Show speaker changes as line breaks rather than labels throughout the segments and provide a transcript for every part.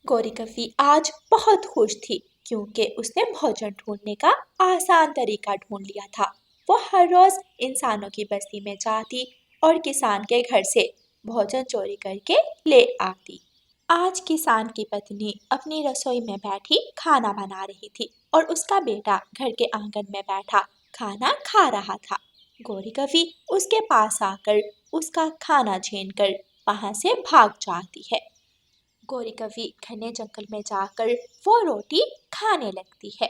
गौरी कव्वी आज बहुत खुश थी क्योंकि उसने भोजन ढूंढने का आसान तरीका ढूंढ लिया था। वो हर रोज इंसानों की बस्ती में जाती और किसान के घर से भोजन चोरी करके ले आती। आज किसान की पत्नी अपनी रसोई में बैठी खाना बना रही थी और उसका बेटा घर के आंगन में बैठा खाना खा रहा था। गौरी कव्वी उसके पास आकर उसका खाना छीनकर वहां से भाग जाती है। गौरी कवि घने जंगल में जाकर वो रोटी खाने लगती है।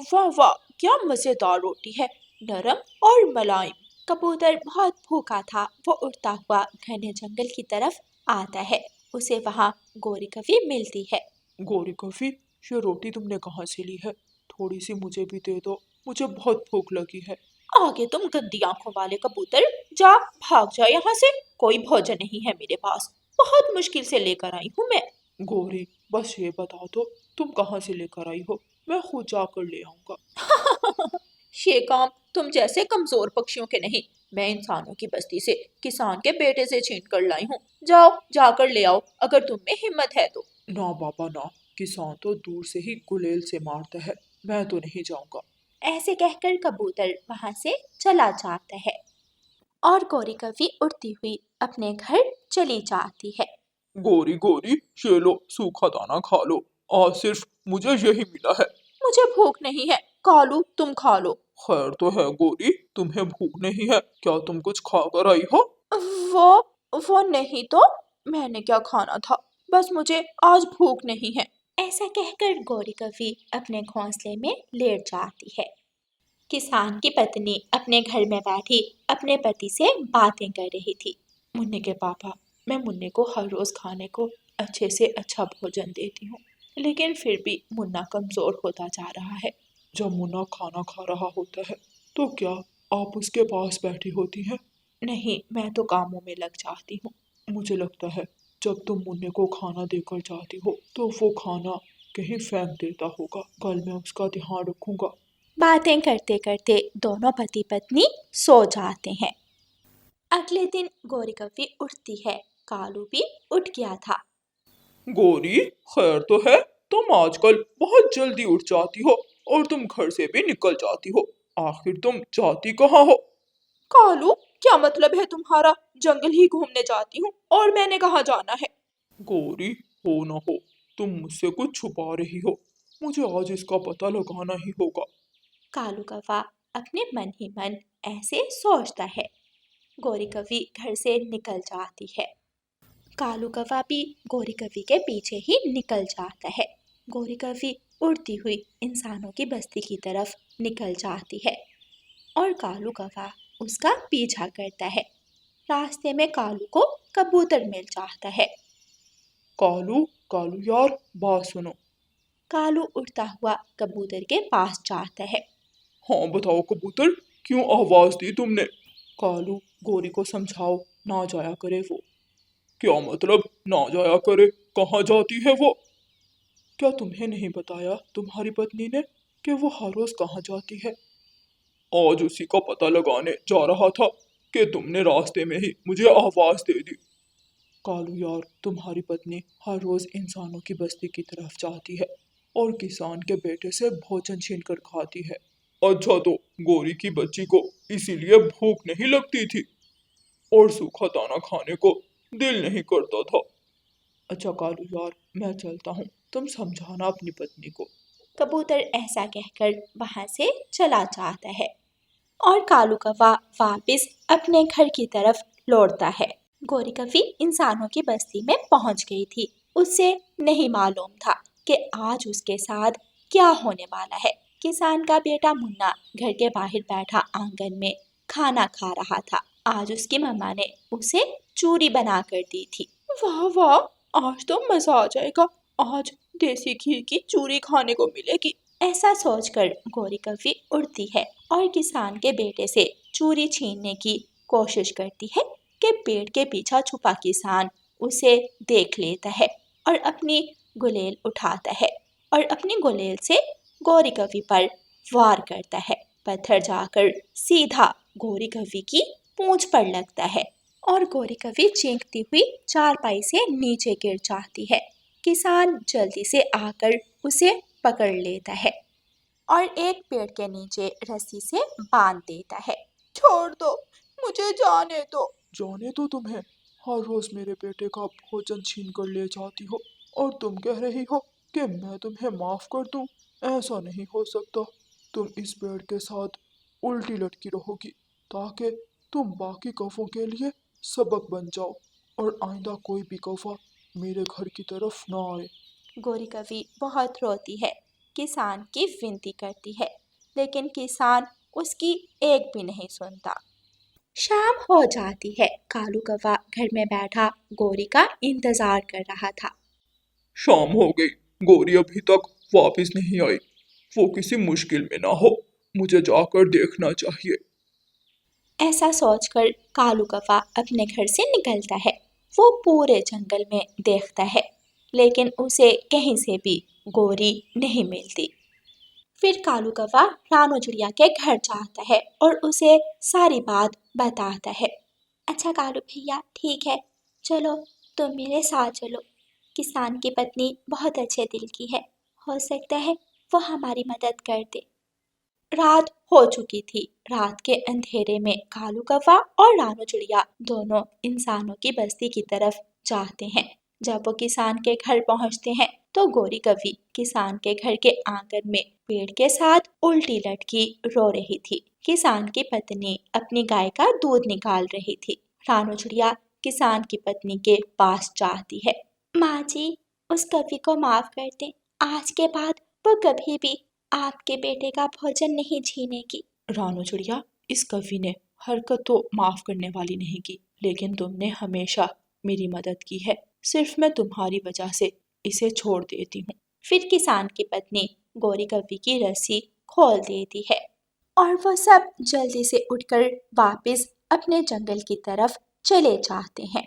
वाह वाह, क्या मजेदार रोटी है, नरम और मुलायम। कबूतर बहुत भूखा था। वो उड़ता हुआ घने जंगल की तरफ आता है। उसे वहां गौरी कवि मिलती है।
गौरी कफी, ये रोटी तुमने कहाँ से ली है? थोड़ी सी मुझे भी दे दो, मुझे बहुत भूख लगी है।
आगे तुम गंदी आंखों वाले कबूतर, जा, भाग जा यहाँ से। कोई भोजन नहीं है मेरे पास, बहुत मुश्किल से लेकर आई हूँ मैं।
गौरी, बस ये बता दो तुम कहाँ से लेकर आई हो, मैं खुद जाकर ले आऊंगा।
ये काम तुम जैसे कमजोर पक्षियों के नहीं, मैं इंसानों की बस्ती से किसान के बेटे से छीन कर लाई हूँ। जाओ, जाकर ले आओ, अगर तुम में हिम्मत है तो।
ना बाबा ना, किसान तो दूर से ही गुलेल से मारता है, मैं तो नहीं जाऊंगा।
ऐसे कहकर कबूतर वहां से चला जाता है और गौरी कवि उड़ती हुई अपने घर चली जाती है।
गौरी गौरी, ये लो सूखा दाना खा लो, आज सिर्फ मुझे यही मिला है।
मुझे भूख नहीं है, कालू तुम खा लो।
खैर तो है गौरी, तुम्हें भूख नहीं है क्या? तुम कुछ खा कर आई हो?
वो नहीं तो, मैंने क्या खाना था, बस मुझे आज भूख नहीं है। ऐसा कहकर गौरी कवि अपने घोंसले में लेट जाती है। किसान की पत्नी अपने घर में बैठी अपने पति से बातें कर रही थी।
मुन्ने के पापा, मैं मुन्ने को हर रोज खाने को अच्छे से अच्छा भोजन देती हूँ, लेकिन फिर भी मुन्ना कमजोर होता जा रहा है। जब मुन्ना खाना खा रहा होता है तो क्या आप उसके पास बैठी होती हैं? नहीं, मैं तो कामों में लग जाती हूँ। मुझे लगता है जब तुम मुन्ने को खाना देकर जाती हो तो वो खाना कहीं फेंक देता होगा। कल मैं उसका ध्यान रखूंगा।
बातें करते करते दोनों पति पत्नी सो जाते हैं। अगले दिन गौरी कवि उठती है। कालू भी उठ गया था।
गौरी, खैर तो है, तुम आजकल बहुत जल्दी उठ जाती हो और तुम घर से भी निकल जाती हो। आखिर तुम जाती कहाँ हो?
कालू, क्या मतलब है तुम्हारा? जंगल ही घूमने जाती हूँ और मैंने कहाँ जाना है?
गौरी, हो ना हो तुम मुझसे कुछ छुपा रही हो, मुझे आज इसका पता लगाना ही होगा।
कालू कौवा अपने मन ही मन ऐसे सोचता है। गौरी कवि घर से निकल जाती है। कालू कौवा भी गौरी कवि के पीछे ही निकल जाता है। गौरी कवि उड़ती हुई इंसानों की बस्ती की तरफ निकल जाती है और कालू कौवा उसका पीछा करता है। रास्ते में कालू को कबूतर मिल जाता है।
कालू, कालू यार, बात सुनो।
कालू उड़ता हुआ कबूतर के पास जाता है।
हाँ बताओ कबूतर, क्यों आवाज दी तुमने? कालू, गौरी को समझाओ, ना जाया करे वो। क्या मतलब ना जाया करे? कहाँ जाती है वो? क्या तुम्हें नहीं बताया तुम्हारी पत्नी ने कि वो हर रोज कहाँ जाती है? आज उसी का पता लगाने जा रहा था कि तुमने रास्ते में ही मुझे आवाज दे दी। कालू यार, तुम्हारी पत्नी हर रोज इंसानों की बस्ती की तरफ जाती है और किसान के बेटे से भोजन छीन कर खाती है। अच्छा, तो गोरी की बच्ची को इसीलिए भूख नहीं लगती थी और सूखा दाना खाने को दिल नहीं करता था। अच्छा कालू यार, मैं चलता हूँ, तुम समझाना अपनी पत्नी को।
कबूतर ऐसा कहकर वहां से चला जाता है और कालू कौवा वापस अपने घर की तरफ लौटता है। गौरी कवि इंसानों की बस्ती में पहुंच गई थी। उसे नहीं मालूम था कि आज उसके साथ क्या होने वाला है। किसान का बेटा मुन्ना घर के बाहर बैठा आंगन में खाना खा रहा था। आज उसकी मम्मा ने उसे चूरी बना कर दी थी। वाह वाह, आज तो मजा आ जाएगा, आज देसी घी की चूरी खाने को मिलेगी। ऐसा सोचकर गौरी कवि उड़ती है और किसान के बेटे से चूरी छीनने की कोशिश करती है कि पेड़ के पीछे छुपा किसान उसे देख लेता है और अपनी गुलेल उठाता है और अपनी गुलेल से गौरी कवि पर वार करता है। पत्थर जाकर सीधा गौरी कवि की पूंछ पर लगता है। और गौरी कवि चीखती हुई चारपाई से नीचे गिर जाती है। किसान जल्दी से आकर उसे पकड़ लेता है और एक पेड़ के नीचे रस्सी से बांध देता है।
छोड़ दो, मुझे जाने दो। जाने दो तुम्हें? हर रोज मेरे बेटे का भोजन छीन कर ले जाती हो और तुम कह रही हो कि मैं तुम्हें माफ कर दूं? ऐसा नहीं हो सकता। तुम इस पेड़ के साथ उल्टी लटकी रहोगी ताकि तुम बाकी कौवों के लिए सबक बन जाओ और आइंदा कोई भी कौवा मेरे घर की तरफ ना आए।
गौरी कवि बहुत रोती है, किसान की विनती करती है, लेकिन किसान उसकी एक भी नहीं सुनता। शाम हो जाती है। कालू कौवा घर में बैठा गौरी का इंतजार कर रहा था।
शाम हो गई, गौरी अभी तक वापस नहीं आई। वो किसी मुश्किल में ना हो, मुझे जाकर देखना चाहिए।
ऐसा सोचकर कालू कौवा अपने घर से निकलता है। वो पूरे जंगल में देखता है, लेकिन उसे कहीं से भी गौरी नहीं मिलती। फिर कालू कौवा रानू चिड़िया के घर जाता है और उसे सारी बात बताता है। अच्छा कालू भैया, ठीक है, चलो तुम मेरे साथ चलो। किसान की पत्नी बहुत अच्छे दिल की है, हो सकता है वो हमारी मदद कर दे। रात हो चुकी थी। रात के अंधेरे में कालू कौवा और रानू चिड़िया दोनों इंसानों की बस्ती की तरफ जाते हैं। जब वो किसान के घर पहुंचते हैं तो गौरी कवि किसान के घर के आंगन में पेड़ के साथ उल्टी लटकी रो रही थी। किसान की पत्नी अपनी गाय का दूध निकाल रही थी। रानू चिड़िया किसान की पत्नी के पास जाती है। माँ जी, उस कवि को माफ कर दें। आज के बाद वो कभी भी आपके बेटे का भोजन नहीं छीनेगी।
रानू चिड़िया, इस कवि ने हरकत तो माफ करने वाली नहीं की, लेकिन तुमने हमेशा मेरी मदद की है। सिर्फ मैं तुम्हारी वजह से इसे छोड़ देती हूँ।
फिर किसान की पत्नी गौरी कवि की रस्सी खोल देती है और वो सब जल्दी से उठकर वापस अपने जंगल की तरफ चले जाते हैं।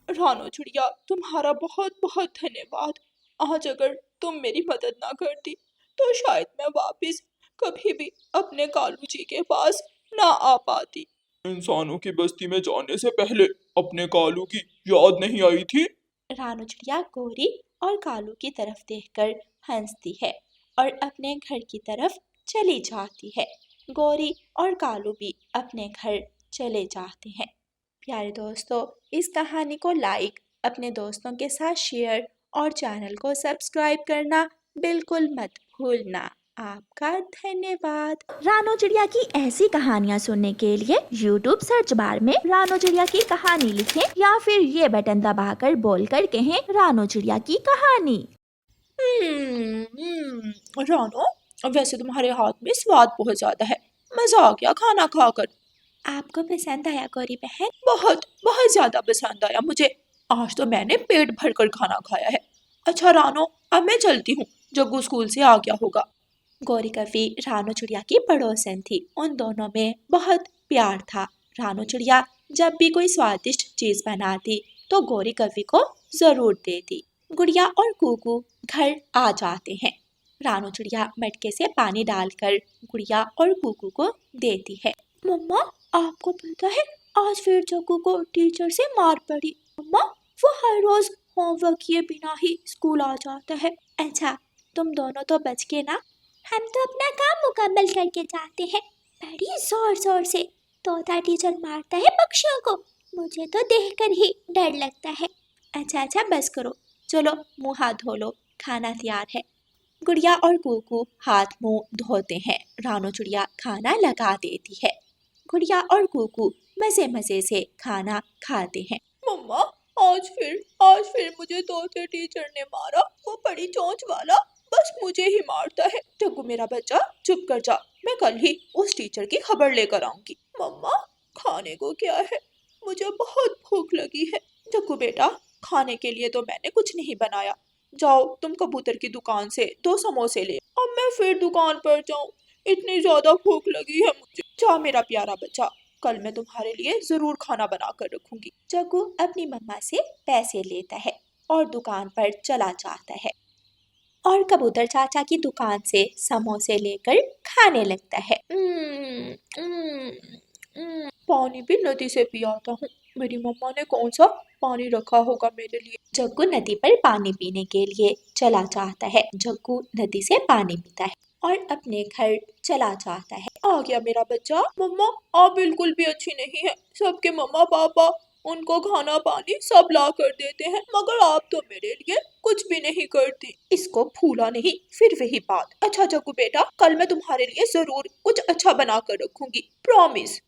रानू चिड़िया, तुम्हारा बहुत बहुत धन्यवाद। आज अगर तुम मेरी मदद ना करती तो शायद मैं वापस कभी भी अपने कालू जी के पास ना आ पाती। इंसानों की बस्ती में जाने से पहले अपने कालू की याद नहीं आई थी?
रानू चिड़िया गौरी और कालू की तरफ देखकर हंसती है और अपने घर की तरफ चली जाती है। गौरी और कालू भी अपने घर चले जाते हैं। प्यारे दोस्तों, इस कहानी को लाइक, अपने दोस्तों के साथ शेयर और चैनल को सब्सक्राइब करना बिल्कुल मत भूलना। आपका धन्यवाद।
रानो चिड़िया की ऐसी कहानियाँ सुनने के लिए YouTube सर्च बार में रानो चिड़िया की कहानी लिखें या फिर ये बटन दबाकर बोलकर कहें रानो चिड़िया की कहानी।
रानो, वैसे तुम्हारे हाथ में स्वाद बहुत ज्यादा है। मजा आ गया खाना खाकर।
आपको पसंद आया गौरी बहन?
बहुत बहुत ज्यादा पसंद आया मुझे। आज तो मैंने पेट भरकर खाना खाया है। अच्छा रानो, अब मैं चलती हूँ, जग्गू स्कूल से आ गया होगा।
गौरी कवि रानू चिड़िया की पड़ोसन थी। उन दोनों में बहुत प्यार था। रानू चिड़िया जब भी कोई स्वादिष्ट चीज बनाती तो गौरी कवि को जरूर देती। गुड़िया और कुकू घर आ जाते हैं। रानू चिड़िया मटके से पानी डालकर गुड़िया और कुकू को देती है। मम्मा, आपको पता है आज फिर जग्गू को टीचर से मार पड़ी। मम्मा, वो हर रोज होमवर्क किए बिना ही स्कूल आ जाता है। अच्छा, तुम दोनों तो बच के ना। हम तो अपना काम मुकम्मल करके जाते हैं, बड़ी जोर जोर से। तोता टीचर मारता है पक्षियों को, मुझे तो देखकर ही डर लगता है। अच्छा अच्छा, बस करो, चलो मुंह हाथ धो लो, खाना तैयार है। गुड़िया और कुकू हाथ मुंह धोते हैं। रानू चिड़िया खाना लगा देती है। गुड़िया और कुकू मजे मजे से खाना खाते हैं।
मम्मा, आज फिर मुझे तोते टीचर ने मारा। वो बड़ी चोंच वाला बस मुझे ही मारता है। जग्गू मेरा बच्चा, चुप कर जा, मैं कल ही उस टीचर की खबर लेकर आऊंगी। मम्मा, खाने को क्या है? मुझे बहुत भूख लगी है। जग्गू बेटा, खाने के लिए तो मैंने कुछ नहीं बनाया। जाओ तुम कबूतर की दुकान से 2 समोसे ले। अब मैं फिर दुकान पर जाऊं? इतनी ज्यादा भूख लगी है मुझे। जा मेरा प्यारा बच्चा, कल मैं तुम्हारे लिए जरूर खाना बना कर रखूंगी।
जग्गू अपनी मम्मा से पैसे लेता है और दुकान पर चला जाता है और कबूतर चाचा की दुकान से समोसे लेकर खाने लगता है।
पानी भी नदी से पी आता हूँ। मेरी मम्मा ने कौन सा पानी रखा होगा मेरे लिए।
जग्गू नदी पर पानी पीने के लिए चला जाता है। जग्गू नदी से पानी पीता है और अपने घर चला जाता है।
आ गया मेरा बच्चा। मम्मा आप बिल्कुल भी अच्छी नहीं है। सबके मम्मा पापा उनको खाना पानी सब ला कर देते हैं, मगर आप तो मेरे लिए कुछ भी नहीं करती। इसको फूला नहीं, फिर वही बात। अच्छा जग्गू बेटा, कल मैं तुम्हारे लिए जरूर कुछ अच्छा बना कर रखूंगी, प्रॉमिस।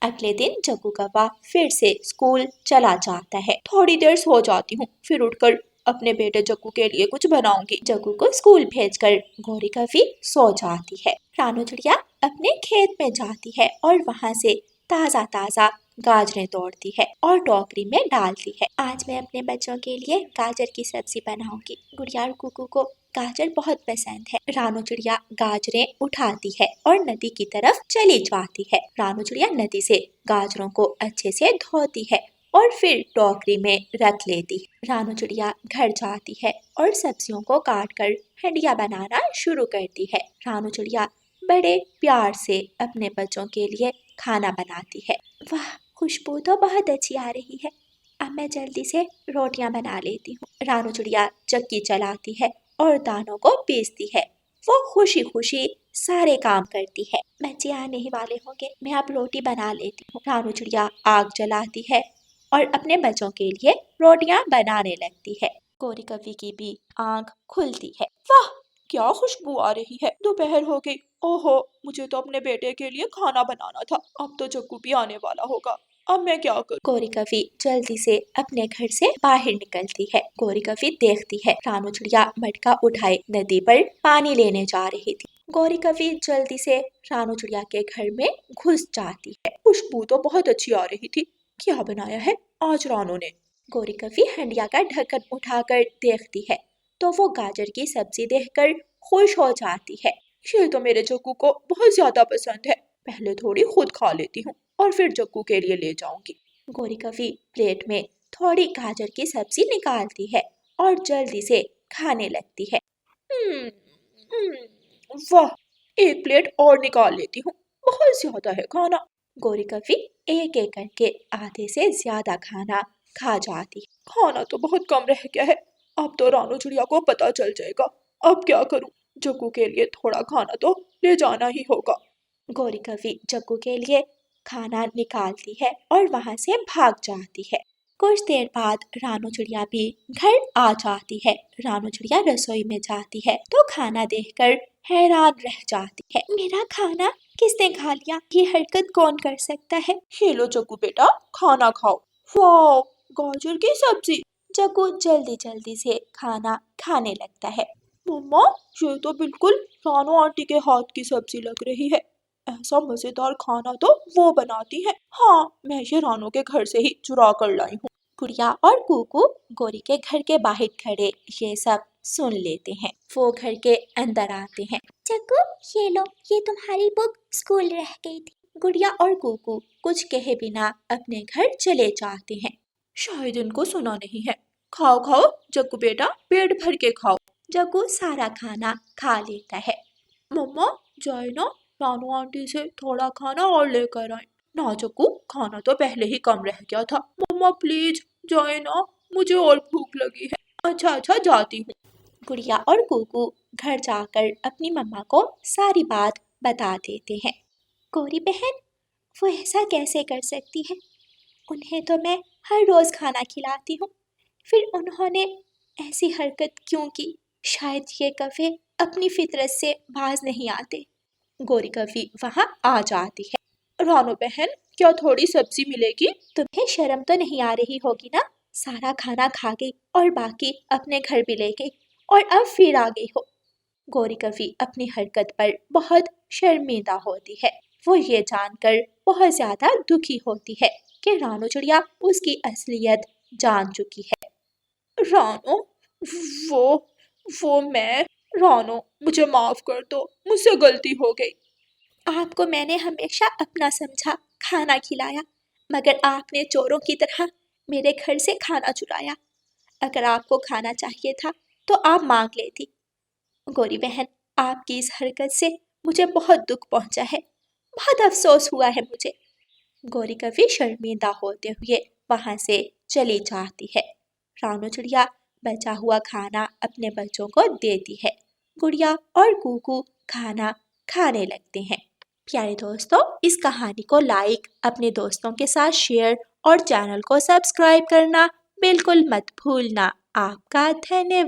अगले दिन जग्गू कौवा फिर से स्कूल चला जाता है।
थोड़ी देर सो जाती हूँ, फिर उठकर अपने बेटे जग्गू के लिए कुछ बनाऊंगी।
जग्गू को स्कूल भेजकर गौरी कौवी सो जाती है। रानू चिड़िया अपने खेत में जाती है और वहाँ से ताजा ताजा गाजरें तोड़ती है और टोकरी में डालती है। आज मैं अपने बच्चों के लिए गाजर की सब्जी बनाऊंगी। गुड़िया और कुकू को गाजर बहुत पसंद है। रानू चिड़िया गाजरें उठाती है और नदी की तरफ चली जाती है। रानू चिड़िया नदी से गाजरों को अच्छे से धोती है और फिर टोकरी में रख लेती है। रानू चिड़िया घर जाती है और सब्जियों को काट कर हंडिया बनाना शुरू करती है। रानू चिड़िया बड़े प्यार से अपने बच्चों के लिए खाना बनाती है। वाह, खुशबू तो बहुत अच्छी आ रही है। अब मैं जल्दी से रोटियां बना लेती हूँ। रानू चिड़िया चक्की चलाती है और दानों को पीसती है। वो खुशी खुशी सारे काम करती है। बच्चे आने ही वाले होंगे, मैं अब रोटी बना लेती हूँ। रानू चिड़िया आग जलाती है और अपने बच्चों के लिए रोटियां बनाने लगती है। गौरी कौवी की भी आंख खुलती है।
वाह, क्या खुशबू आ रही है। दोपहर हो गई। ओहो, मुझे तो अपने बेटे के लिए खाना बनाना था। अब तो जग्गू भी आने वाला होगा। अब मैं क्या करूं?
गौरी कौवी जल्दी से अपने घर से बाहर निकलती है। गौरी कौवी देखती है रानू चिड़िया मटका उठाए नदी पर पानी लेने जा रही थी। गौरी कौवी जल्दी से रानू चिड़िया के घर में घुस जाती है।
खुशबू तो बहुत अच्छी आ रही थी। क्या बनाया है आज रानू ने?
गौरी कौवी हंडिया का ढक्कन उठाकर देखती है तो वो गाजर की सब्जी देखकर खुश हो जाती है।
ये तो मेरे जग्गू को बहुत ज्यादा पसंद है। पहले थोड़ी खुद खा लेती हूँ और फिर जग्गू के लिए ले जाऊंगी।
गौरी कौवी प्लेट में थोड़ी गाजर की सब्जी निकालती है और जल्दी से खाने लगती है।
वाह, एक प्लेट और निकाल लेती हूँ। बहुत ज्यादा है खाना।
गौरी कौवी एक एक करके आधे से ज्यादा खाना खा जाती है।
खाना तो बहुत कम रह गया है। अब तो रानू चिड़िया को पता चल जाएगा। अब क्या करूं? जग्गू के लिए थोड़ा खाना तो ले जाना ही होगा।
गौरी कौवी जग्गू के लिए खाना निकालती है और वहां से भाग जाती है। कुछ देर बाद रानू चिड़िया भी घर आ जाती है। रानू चिड़िया रसोई में जाती है तो खाना देखकर हैरान रह जाती है। मेरा खाना किसने खा लिया? ये हरकत कौन कर सकता है?
ये लो जग्गू बेटा, खाना खाओ। वाह, गाजर की सब्जी।
जग्गू जल्दी जल्दी से खाना खाने लगता है।
मम्मा, ये तो बिल्कुल रानू आंटी के हाथ की सब्जी लग रही है। ऐसा मजेदार खाना तो वो बनाती है। हाँ, मैं ये रानू के घर से ही चुरा कर लाई हूँ।
गुड़िया और कुकू गौरी के घर के बाहर खड़े ये सब सुन लेते हैं। वो घर के अंदर आते हैं। जग्गू, ये लो, ये तुम्हारी बुक स्कूल रह गई थी। गुड़िया और कुकू कुछ कहे बिना अपने घर चले जाते हैं।
शायद इनको सुना नहीं है। खाओ खाओ जग्गू बेटा, पेट भर के खाओ।
जग्गू सारा खाना खा लेता है।
मम्मा, जाए ना, रानू आंटी से थोड़ा खाना और लेकर आए ना। जग्गू, खाना तो पहले ही कम रह गया था। मम्मा प्लीज जाए ना, मुझे और भूख लगी है। अच्छा अच्छा, जाती हूँ।
गुड़िया और कुकू घर जाकर अपनी मम्मा को सारी बात बता देते हैं। गौरी बहन, वो ऐसा कैसे कर सकती है? उन्हें तो मैं हर रोज खाना खिलाती हूँ, फिर उन्होंने ऐसी हरकत क्यों की? शायद ये कौवे अपनी फितरत से बाज नहीं आते। गौरी कौवी वहाँ आ जाती है।
रानू बहन, क्या थोड़ी सब्जी मिलेगी?
तुम्हें शर्म तो नहीं आ रही होगी ना? सारा खाना खा गई और बाकी अपने घर भी ले गई और अब फिर आ गई हो। गौरी कौवी अपनी हरकत पर बहुत शर्मिंदा होती है। वो ये जानकर बहुत ज्यादा दुखी होती है कि रानू चिड़िया उसकी असलियत जान चुकी है।
रानू, वो मैं। रानू, मुझे माफ कर दो, मुझसे गलती हो गई।
आपको मैंने हमेशा अपना समझा, खाना खिलाया, मगर आपने चोरों की तरह मेरे घर से खाना चुराया। अगर आपको खाना चाहिए था तो आप मांग लेती। गौरी बहन, आपकी इस हरकत से मुझे बहुत दुख पहुंचा है, बहुत अफसोस हुआ है मुझे। गौरी कवि शर्मिंदा होते हुए वहां से चली जाती है। रानू चिड़िया बचा हुआ खाना अपने बच्चों को देती है। गुड़िया और कुकू खाना खाने लगते हैं। प्यारे दोस्तों, इस कहानी को लाइक, अपने दोस्तों के साथ शेयर और चैनल को सब्सक्राइब करना बिल्कुल मत भूलना। आपका धन्यवाद।